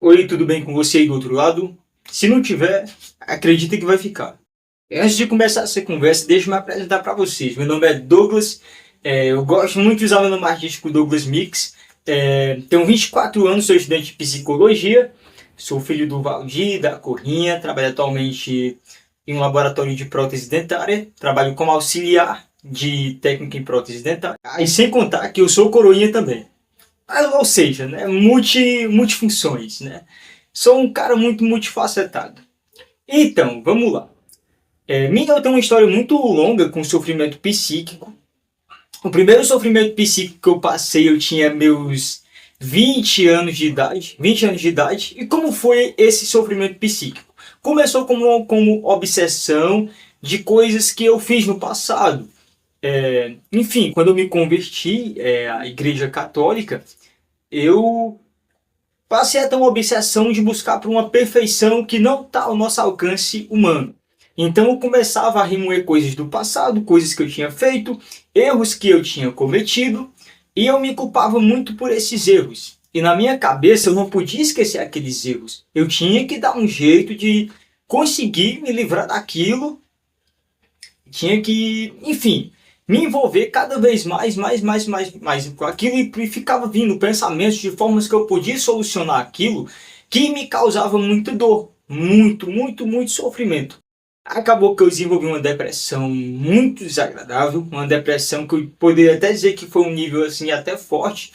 Oi, tudo bem com você aí do outro lado? Se não tiver, acredita que vai ficar. Antes de começar essa conversa, deixa eu me apresentar para vocês. Meu nome é Douglas, eu gosto muito de usar meu nome artístico Douglas Mix. Tenho 24 anos, sou estudante de psicologia, sou filho do Valdir, da Corrinha, trabalho atualmente em um laboratório de prótese dentária, trabalho como auxiliar de técnica em prótese dentária. E sem contar que eu sou coroinha também. Ou seja, né, multifunções, né? Sou um cara muito multifacetado. Então, vamos lá. Eu tenho uma história muito longa com sofrimento psíquico. O primeiro sofrimento psíquico que eu passei, eu tinha meus 20 anos de idade. 20 anos de idade. E como foi esse sofrimento psíquico? Começou como obsessão de coisas que eu fiz no passado. Enfim, quando eu me converti à Igreja Católica, eu passei a ter uma obsessão de buscar por uma perfeição que não está ao nosso alcance humano. Então eu começava a remoer coisas do passado, coisas que eu tinha feito, erros que eu tinha cometido, e eu me culpava muito por esses erros. E na minha cabeça eu não podia esquecer aqueles erros. Eu tinha que dar um jeito de conseguir me livrar daquilo, tinha que, enfim, me envolver cada vez mais com aquilo, e ficava vindo pensamentos de formas que eu podia solucionar aquilo que me causava muita dor, muito sofrimento. Acabou que eu desenvolvi uma depressão muito desagradável, uma depressão que eu poderia até dizer que foi um nível assim até forte.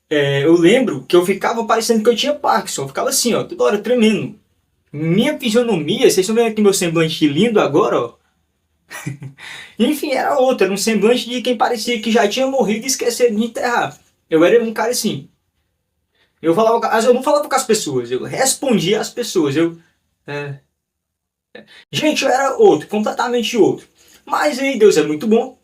Eu lembro que eu ficava parecendo que eu tinha Parkinson, eu ficava assim, ó, toda hora tremendo. Minha fisionomia, vocês estão vendo aqui meu semblante lindo agora, ó. Enfim, era outro, era um semblante de quem parecia que já tinha morrido e esqueceram de enterrar. Eu era um cara assim. Eu não falava com as pessoas, eu respondia às pessoas. É, Gente, eu era outro, completamente outro. Mas aí Deus é muito bom.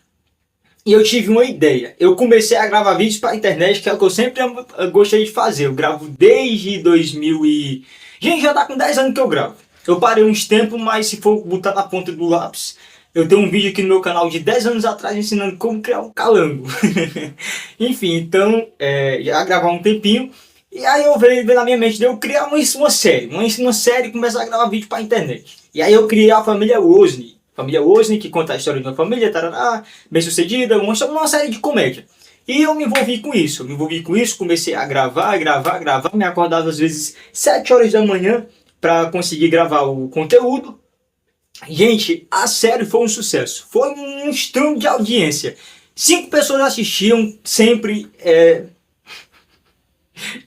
E eu tive uma ideia. Eu comecei a gravar vídeos para a internet, que é o que eu sempre gostei de fazer. Eu gravo desde 2000 e... Gente, já tá com 10 anos que eu gravo. Eu parei uns tempos, mas se for botar na ponta do lápis, eu tenho um vídeo aqui no meu canal de 10 anos atrás ensinando como criar um calango. Enfim, então, já gravar um tempinho. E aí eu veio na minha mente de eu criar uma série e começar a gravar vídeo para a internet. E aí eu criei a família Wozni. Família Wozni, que conta a história de uma família, tarará, bem sucedida, uma série de comédia. E eu me envolvi com isso. Comecei a gravar, me acordava às vezes 7 horas da manhã para conseguir gravar o conteúdo. Gente, a série foi um sucesso. Foi um estrondo de audiência. 5 pessoas assistiam sempre.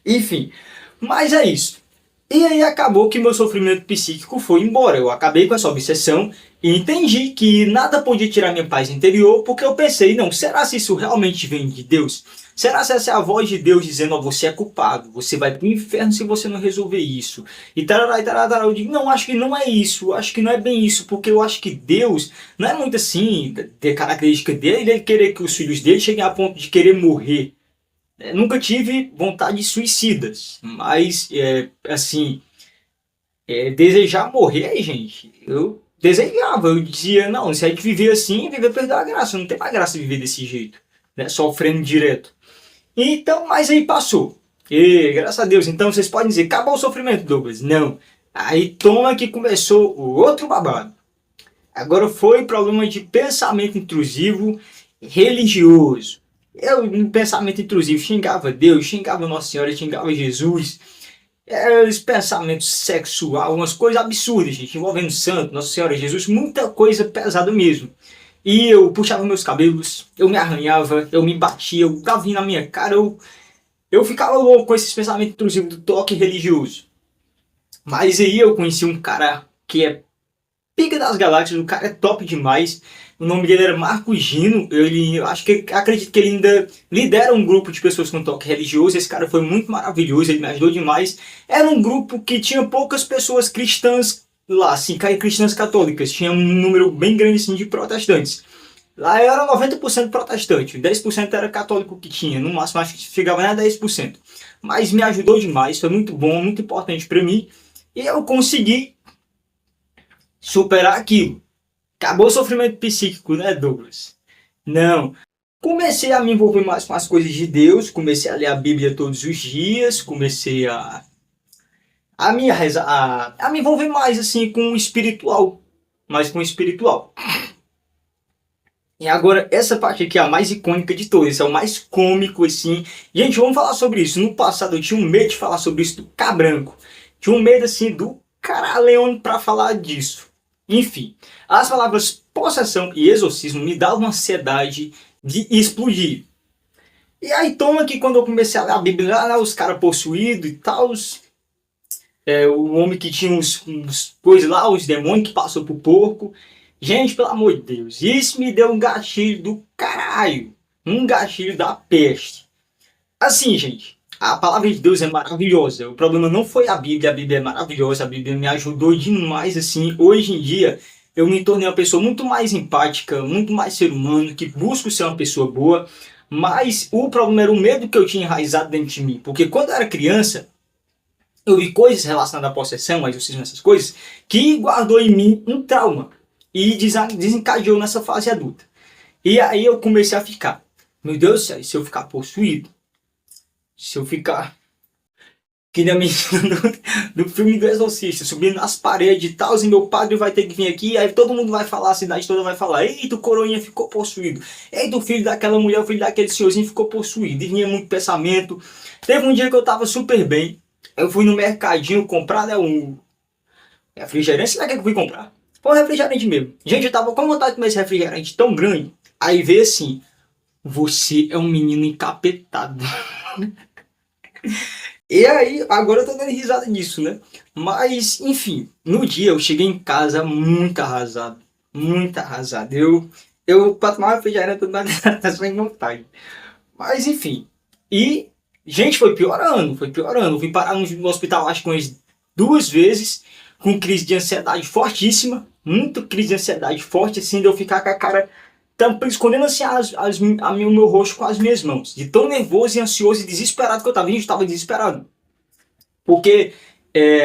Enfim, mas é isso. E aí acabou que meu sofrimento psíquico foi embora. Eu acabei com essa obsessão e entendi que nada podia tirar minha paz interior, porque eu pensei, não, será se isso realmente vem de Deus? Será se essa é a voz de Deus dizendo, ó, você é culpado, você vai pro inferno se você não resolver isso? E tarará, eu digo, não, acho que não é isso, acho que não é bem isso, porque eu acho que Deus não é muito assim, ter característica dele, ele querer que os filhos dele cheguem a ponto de querer morrer. Nunca tive vontades suicidas, mas, assim, desejar morrer, gente, eu desejava. Eu dizia, não, se a gente viver assim, viver perdeu a graça, não tem mais graça viver desse jeito, né, sofrendo direto. Então, mas aí passou. E, graças a Deus, então vocês podem dizer, acabou o sofrimento, Douglas. Não. Aí toma que começou o outro babado. Agora foi problema de pensamento intrusivo religioso. Eu, no pensamento intrusivo, xingava Deus, xingava Nossa Senhora, xingava Jesus. Esse pensamento sexual, umas coisas absurdas, gente, envolvendo santo, Nossa Senhora, Jesus, muita coisa pesada mesmo. E eu puxava meus cabelos, eu me arranhava, eu me batia, eu dava na minha cara, eu ficava louco com esses pensamentos intrusivos do toque religioso. Mas aí eu conheci um cara que é pica das galáxias, o cara é top demais. O nome dele era Marco Gino. Acredito que ele ainda lidera um grupo de pessoas com toque religioso. Esse cara foi muito maravilhoso, ele me ajudou demais. Era um grupo que tinha poucas pessoas cristãs lá, assim, cristãs católicas. Tinha um número bem grande assim, de protestantes. Lá era 90% protestante, 10% era católico que tinha, no máximo acho que chegava a 10%. Mas me ajudou demais, foi muito bom, muito importante para mim. E eu consegui superar aquilo. Acabou o sofrimento psíquico, né, Douglas? Não. Comecei a me envolver mais com as coisas de Deus, comecei a ler a Bíblia todos os dias, comecei a a me envolver mais assim com o espiritual, mais com o espiritual. E agora, essa parte aqui é a mais icônica de todas, é o mais cômico, assim. Gente, vamos falar sobre isso. No passado eu tinha um medo de falar sobre isso do Cabranco. Tinha um medo, assim, do caralhão pra falar disso. Enfim, as palavras possessão e exorcismo me davam ansiedade de explodir. E aí toma que quando eu comecei a ler a Bíblia, lá, os caras possuídos e tal, o homem que tinha uns coisas lá, os demônios que passou pro porco. Gente, pelo amor de Deus, isso me deu um gatilho do caralho. Um gatilho da peste. Assim, gente, a palavra de Deus é maravilhosa. O problema não foi a Bíblia é maravilhosa, a Bíblia me ajudou demais, assim. Hoje em dia, eu me tornei uma pessoa muito mais empática, muito mais ser humano, que busco ser uma pessoa boa. Mas o problema era o medo que eu tinha enraizado dentro de mim. Porque quando eu era criança, eu vi coisas relacionadas à possessão, a exorcismo, essas coisas, que guardou em mim um trauma e desencadeou nessa fase adulta. E aí eu comecei a ficar, meu Deus do céu, se eu ficar possuído, se eu ficar que nem a menina do filme do Exorcista, subindo nas paredes e tal, e meu padre vai ter que vir aqui, aí todo mundo vai falar, a cidade toda vai falar, eita, o coroinha ficou possuído, eita, o filho daquela mulher, o filho daquele senhorzinho ficou possuído, e vinha muito pensamento. Teve um dia que eu tava super bem, eu fui no mercadinho comprar, né, um refrigerante, sei lá o que eu fui comprar. Foi um refrigerante mesmo. Gente, eu tava com vontade de comer esse refrigerante tão grande. Aí veio assim, você é um menino encapetado. E aí, agora eu tô dando risada disso, né? Mas, enfim, no dia eu cheguei em casa muito arrasado. Muito arrasado. Pra tomar refrigerante, eu tô sem vontade. Mas, enfim. E, gente, foi piorando, foi piorando. Eu vim parar no hospital, acho que umas 2 vezes, com crise de ansiedade fortíssima. Muito crise de ansiedade forte, assim, de eu ficar com a cara escondendo assim o meu rosto com as minhas mãos. De tão nervoso e ansioso e desesperado que eu tava. Gente, eu tava desesperado. Porque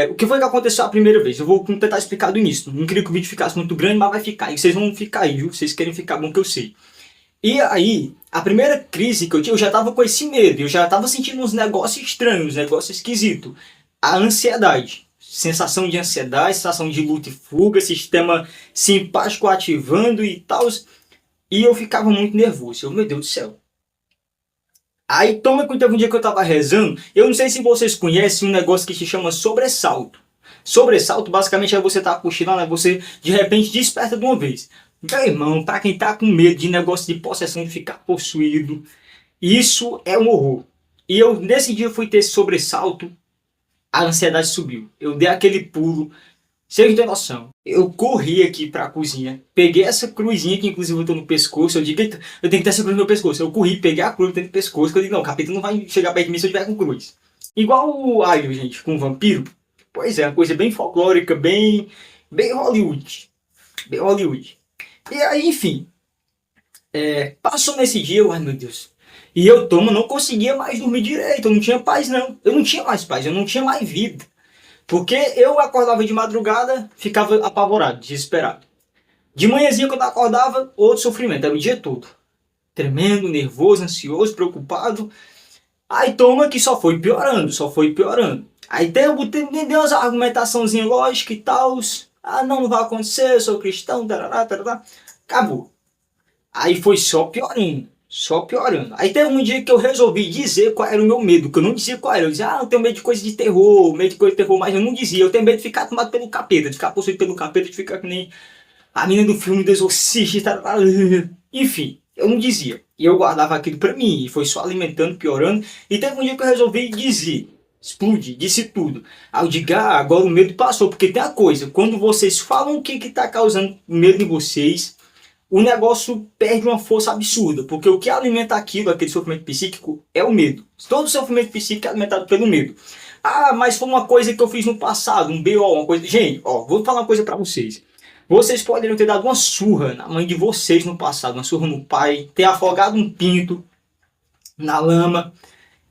o que foi que aconteceu a primeira vez? Eu vou tentar explicar do início. Não queria que o vídeo ficasse muito grande, mas vai ficar. E vocês vão ficar aí, viu? Vocês querem ficar bom que eu sei. E aí, a primeira crise que eu tinha, eu já tava com esse medo. Eu já tava sentindo uns negócios estranhos, uns negócios esquisitos. A ansiedade. Sensação de ansiedade, sensação de luta e fuga, sistema simpático ativando e tal. E eu ficava muito nervoso. Eu, meu Deus do céu. Aí toma que teve um dia que eu tava rezando. Eu não sei se vocês conhecem um negócio que se chama sobressalto. Sobressalto basicamente é você tá cochilando, é você de repente desperta de uma vez. Meu irmão, pra quem tá com medo de negócio de possessão, de ficar possuído, isso é um horror. E eu nesse dia fui ter esse sobressalto, a ansiedade subiu. Eu dei aquele pulo. Vocês têm noção. Eu corri aqui pra cozinha, peguei essa cruzinha que inclusive eu tô no pescoço, eu digo, eu tenho que ter essa cruz no meu pescoço. Eu corri, peguei a cruz, eu tenho no pescoço, que eu digo, não, o capeta não vai chegar perto de mim se eu tiver com cruz. Igual o Alho, gente, com o vampiro. Pois é, uma coisa bem folclórica, bem Hollywood. Bem Hollywood. E aí, enfim, passou nesse dia, ai meu Deus. E eu não conseguia mais dormir direito, eu não tinha paz não. Eu não tinha mais paz, eu não tinha mais vida. Porque eu acordava de madrugada, ficava apavorado, desesperado. De manhãzinha, quando eu acordava, outro sofrimento, era o dia todo. Tremendo, nervoso, ansioso, preocupado. Aí toma que só foi piorando, só foi piorando. Aí tem umas argumentaçãozinha lógica e tal. Ah, não vai acontecer, eu sou cristão, tarará, tarará. Acabou. Aí foi só piorando. Só piorando. Aí teve um dia que eu resolvi dizer qual era o meu medo, que eu não dizia qual era. Eu dizia, eu tenho medo de coisa de terror, medo de coisa de terror, mas eu não dizia. Eu tenho medo de ficar tomado pelo capeta, de ficar possuído pelo capeta, de ficar que nem a menina do filme do Exorcista. Enfim, eu não dizia. E eu guardava aquilo pra mim, e foi só alimentando, piorando. E teve um dia que eu resolvi dizer. Explode, disse tudo. Aí eu digo, agora o medo passou, porque tem a coisa, quando vocês falam o que está causando medo em vocês, o negócio perde uma força absurda, porque o que alimenta aquilo, aquele sofrimento psíquico, é o medo. Todo sofrimento psíquico é alimentado pelo medo. Mas foi uma coisa que eu fiz no passado, um BO, uma coisa... Gente, vou falar uma coisa pra vocês. Vocês poderiam ter dado uma surra na mãe de vocês no passado, uma surra no pai, ter afogado um pinto na lama,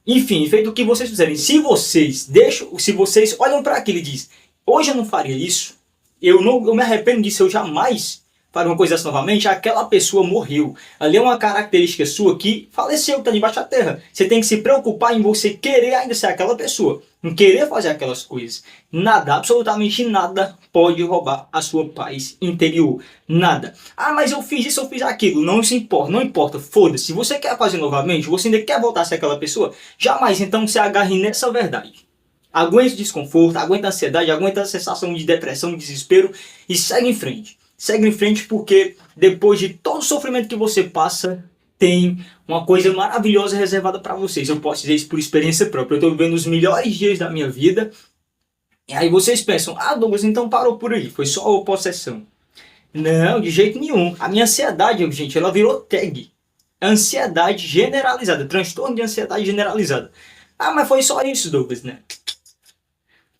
enfim, feito o que vocês fizerem. Se vocês olham para aquilo e dizem, hoje eu não faria isso, eu me arrependo disso, eu jamais faria uma coisa dessa novamente, aquela pessoa morreu. Ali é uma característica sua que faleceu, que está debaixo da terra. Você tem que se preocupar em você querer ainda ser aquela pessoa, em querer fazer aquelas coisas. Nada, absolutamente nada pode roubar a sua paz interior. Nada. Ah, mas eu fiz isso, eu fiz aquilo. Não se importa, não importa. Foda-se. Se você quer fazer novamente, você ainda quer voltar a ser aquela pessoa, jamais então se agarre nessa verdade. Aguente o desconforto, aguenta a ansiedade, aguenta a sensação de depressão, de desespero e segue em frente. Segue em frente porque depois de todo o sofrimento que você passa, tem uma coisa maravilhosa reservada para vocês. Eu posso dizer isso por experiência própria. Eu estou vivendo os melhores dias da minha vida. E aí vocês pensam, ah, Douglas, então parou por aí, foi só possessão. Não, de jeito nenhum. A minha ansiedade, gente, ela virou tag. Ansiedade generalizada, transtorno de ansiedade generalizada. Ah, mas foi só isso, Douglas, né?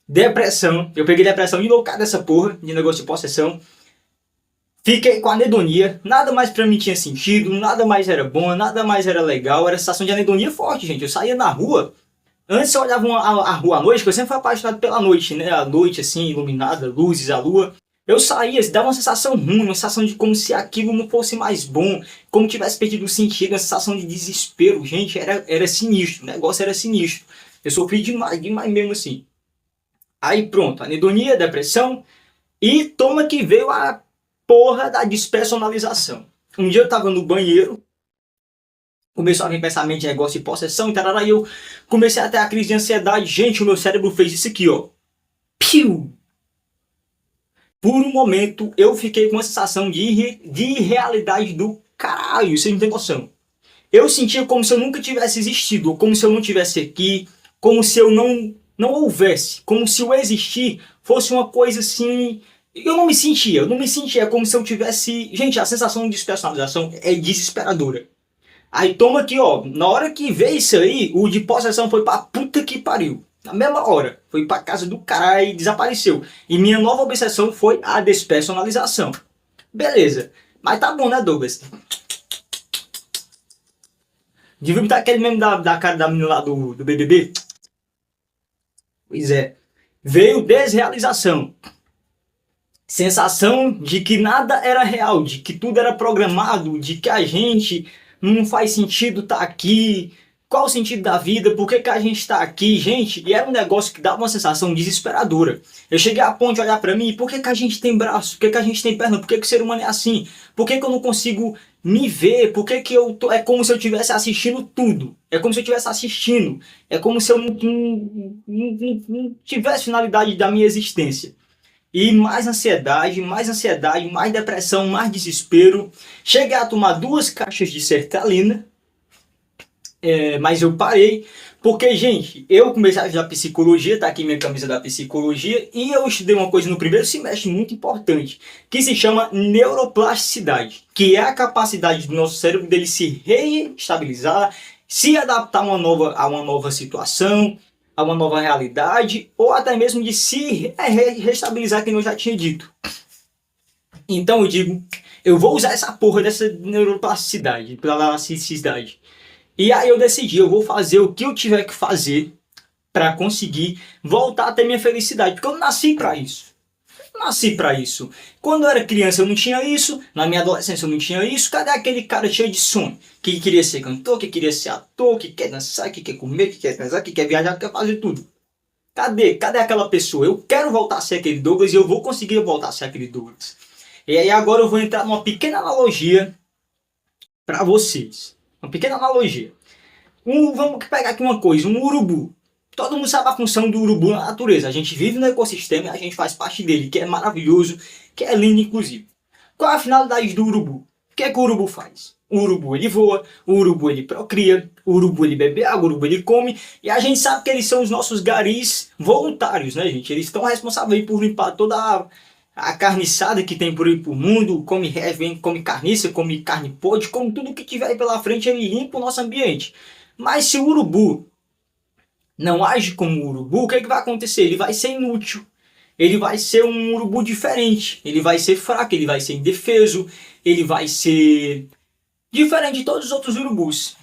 Depressão, eu peguei depressão de loucada dessa porra, de negócio de possessão. Fiquei com anedonia, nada mais pra mim tinha sentido, nada mais era bom, nada mais era legal, era sensação de anedonia forte, gente. Eu saía na rua, antes eu olhava a rua à noite, porque eu sempre fui apaixonado pela noite, né? A noite assim, iluminada, luzes, a lua. Eu saía, dava uma sensação ruim, uma sensação de como se aquilo não fosse mais bom, como tivesse perdido o sentido, uma sensação de desespero. Gente, era sinistro, o negócio era sinistro. Eu sofri demais, demais mesmo assim. Aí pronto, anedonia, depressão, e toma que veio a porra da despersonalização. Um dia eu tava no banheiro, começou a vir pensamento de negócio de possessão e tal, aí eu comecei a ter a crise de ansiedade. Gente, o meu cérebro fez isso aqui, ó. Piu! Por um momento eu fiquei com uma sensação de irrealidade do caralho, você não tem noção. Eu sentia como se eu nunca tivesse existido, ou como se eu não tivesse aqui, como se eu não houvesse, como se o existir fosse uma coisa assim. Eu não me sentia, é como se eu tivesse. Gente, a sensação de despersonalização é desesperadora. Aí toma aqui, ó, na hora que veio isso aí, o de possessão foi pra puta que pariu. Na mesma hora, foi pra casa do caralho e desapareceu. E minha nova obsessão foi a despersonalização. Beleza, mas tá bom, né, Douglas? Devia botar aquele meme da cara da menina lá do BBB? Pois é. Veio desrealização. Sensação de que nada era real, de que tudo era programado, de que a gente não faz sentido estar aqui. Qual o sentido da vida? Por que a gente está aqui, gente? E era um negócio que dava uma sensação desesperadora. Eu cheguei a ponto de olhar para mim, por que a gente tem braço? Por que a gente tem perna? Por que o ser humano é assim? Por que eu não consigo me ver? Por que eu tô... É como se eu estivesse assistindo tudo. É como se eu estivesse assistindo. É como se eu não tivesse finalidade da minha existência. E mais ansiedade, mais depressão, mais desespero. Cheguei a tomar 2 caixas de sertralina. Mas eu parei, porque, gente, eu comecei a estudar psicologia, tá aqui minha camisa da psicologia, e eu estudei uma coisa no primeiro semestre muito importante, que se chama neuroplasticidade, que é a capacidade do nosso cérebro dele se reestabilizar, se adaptar a uma nova situação, a uma nova realidade, ou até mesmo de se reestabilizar, que eu já tinha dito. Então eu digo, eu vou usar essa porra dessa neuroplasticidade, plasticidade. E aí eu decidi, eu vou fazer o que eu tiver que fazer para conseguir voltar a ter minha felicidade, porque eu nasci para isso. Nasci para isso. Quando eu era criança eu não tinha isso, na minha adolescência eu não tinha isso. Cadê aquele cara cheio de sonho? Que queria ser cantor, que queria ser ator, que quer dançar, que quer comer, que quer transar, que quer viajar, que quer fazer tudo. Cadê? Cadê aquela pessoa? Eu quero voltar a ser aquele Douglas e eu vou conseguir voltar a ser aquele Douglas. E aí agora eu vou entrar numa pequena analogia para vocês. Uma pequena analogia. Vamos pegar aqui uma coisa, um urubu. Todo mundo sabe a função do urubu na natureza. A gente vive no ecossistema e a gente faz parte dele, que é maravilhoso, que é lindo inclusive. Qual é a finalidade do urubu? O que é que o urubu faz? O urubu ele voa, o urubu ele procria, o urubu ele bebe água, o urubu ele come. E a gente sabe que eles são os nossos garis voluntários, né, gente? Eles estão responsáveis por limpar toda a carniçada que tem por aí pro mundo, come carniça, come carne podre, come tudo que tiver aí pela frente, ele limpa o nosso ambiente. Mas se o urubu não age como o urubu, o que vai acontecer? Ele vai ser inútil. Ele vai ser um urubu diferente. Ele vai ser fraco, ele vai ser indefeso, ele vai ser diferente de todos os outros urubus.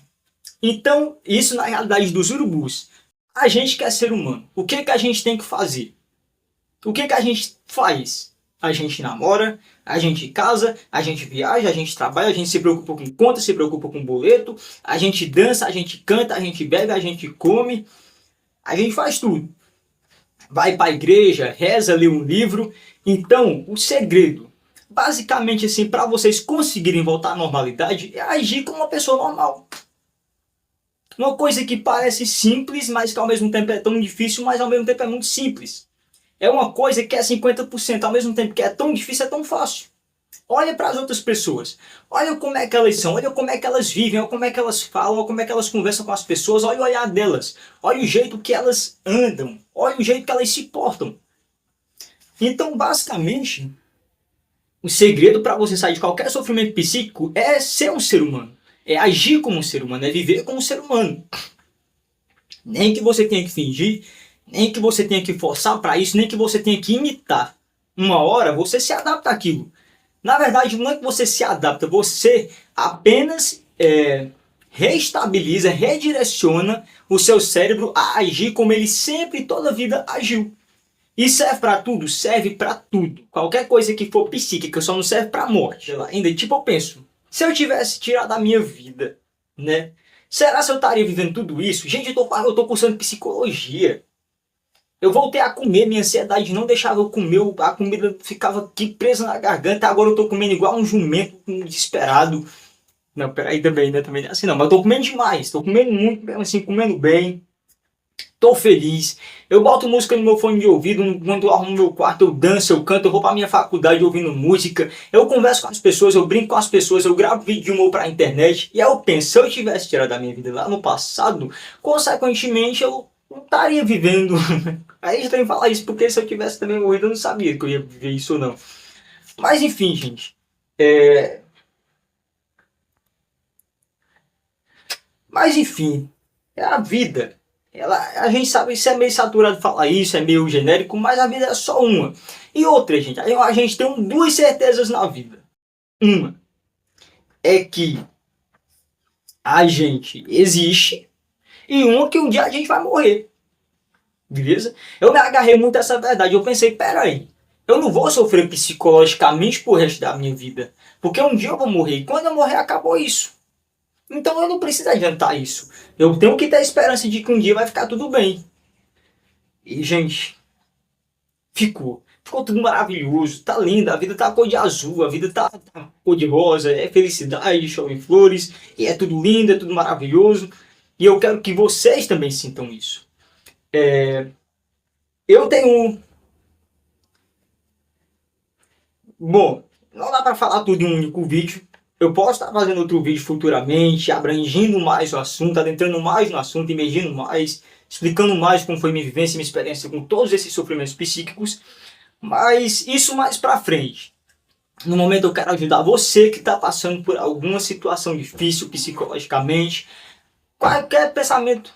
Então, isso na realidade dos urubus. A gente que é ser humano, o que a gente tem que fazer? O que a gente faz? A gente namora, a gente casa, a gente viaja, a gente trabalha, a gente se preocupa com conta, se preocupa com boleto, a gente dança, a gente canta, a gente bebe, a gente come, a gente faz tudo. Vai para a igreja, reza, lê um livro. Então, o segredo, basicamente assim, para vocês conseguirem voltar à normalidade, é agir como uma pessoa normal. Uma coisa que parece simples, mas que ao mesmo tempo é tão difícil, mas ao mesmo tempo é muito simples. É uma coisa que é 50%, ao mesmo tempo que é tão difícil, é tão fácil. Olha para as outras pessoas. Olha como é que elas são, olha como é que elas vivem, olha como é que elas falam, olha como é que elas conversam com as pessoas, olha o olhar delas, olha o jeito que elas andam, olha o jeito que elas se portam. Então, basicamente, o segredo para você sair de qualquer sofrimento psíquico é ser um ser humano, é agir como um ser humano, é viver como um ser humano. Nem que você tenha que fingir, nem que você tenha que forçar para isso, nem que você tenha que imitar. Uma hora você se adapta àquilo. Na verdade, não é que você se adapta, você apenas reestabiliza, redireciona o seu cérebro a agir como ele sempre, toda a vida agiu. E serve para tudo? Serve para tudo. Qualquer coisa que for psíquica só não serve para morte. Ainda, tipo, eu penso, se eu tivesse tirado a minha vida, né? Será que eu estaria vivendo tudo isso? Gente, eu tô cursando psicologia. Eu voltei a comer, minha ansiedade não deixava eu comer, a comida ficava aqui presa na garganta, agora eu tô comendo igual um jumento, desesperado. Não, peraí também, né? Também não é assim não, mas eu tô comendo demais, tô comendo muito, assim, comendo bem. Tô feliz. Eu boto música no meu fone de ouvido, quando eu arrumo meu quarto, eu danço, eu canto, eu vou pra minha faculdade ouvindo música, eu converso com as pessoas, eu brinco com as pessoas, eu gravo vídeo de humor pra internet. E aí eu penso, se eu tivesse tirado da minha vida lá no passado, consequentemente eu não estaria vivendo. Aí já tem que falar isso, porque se eu tivesse também morrido, eu não sabia que eu ia viver isso ou não. Mas enfim, gente. Mas enfim, é a vida. A gente sabe, isso é meio saturado falar isso, é meio genérico, mas a vida é só uma. E outra, gente, a gente tem duas certezas na vida. Uma é que a gente existe e uma que um dia a gente vai morrer. Beleza? Eu me agarrei muito a essa verdade. Eu pensei, peraí, eu não vou sofrer psicologicamente pro resto da minha vida. Porque um dia eu vou morrer e quando eu morrer acabou isso. Então eu não preciso adiantar isso. Eu tenho que ter a esperança de que um dia vai ficar tudo bem. E, gente, ficou. Ficou tudo maravilhoso, tá linda, a vida tá cor de azul, a vida tá cor de rosa, é felicidade, chove flores, e é tudo lindo, é tudo maravilhoso. E eu quero que vocês também sintam isso. Eu tenho. Bom, não dá para falar tudo em um único vídeo. Eu posso estar fazendo outro vídeo futuramente, abrangindo mais o assunto, adentrando mais no assunto, imergindo mais, explicando mais como foi minha vivência e minha experiência com todos esses sofrimentos psíquicos. Mas isso mais pra frente. No momento eu quero ajudar você que está passando por alguma situação difícil psicologicamente, qualquer pensamento.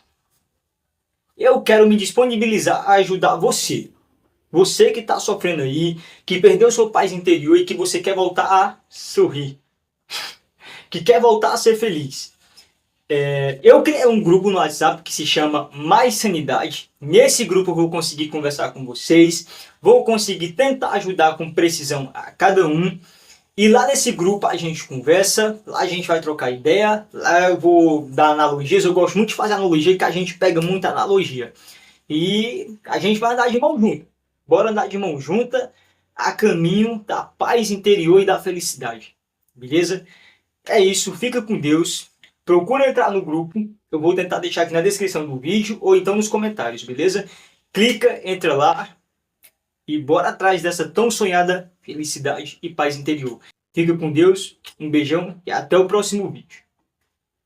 Eu quero me disponibilizar a ajudar você. Você que está sofrendo aí, que perdeu seu paz interior e que você quer voltar a sorrir. Que quer voltar a ser feliz. Eu criei um grupo no WhatsApp que se chama Mais Sanidade. Nesse grupo eu vou conseguir conversar com vocês, vou conseguir tentar ajudar com precisão a cada um. E lá nesse grupo a gente conversa, lá a gente vai trocar ideia, lá eu vou dar analogias, eu gosto muito de fazer analogia, que a gente pega muita analogia. E a gente vai andar de mão junta. Bora andar de mão junta a caminho da paz interior e da felicidade. Beleza? É isso, fica com Deus. Procura entrar no grupo, eu vou tentar deixar aqui na descrição do vídeo ou então nos comentários, beleza? Clica, entra lá e bora atrás dessa tão sonhada felicidade e paz interior. Fica com Deus, um beijão e até o próximo vídeo.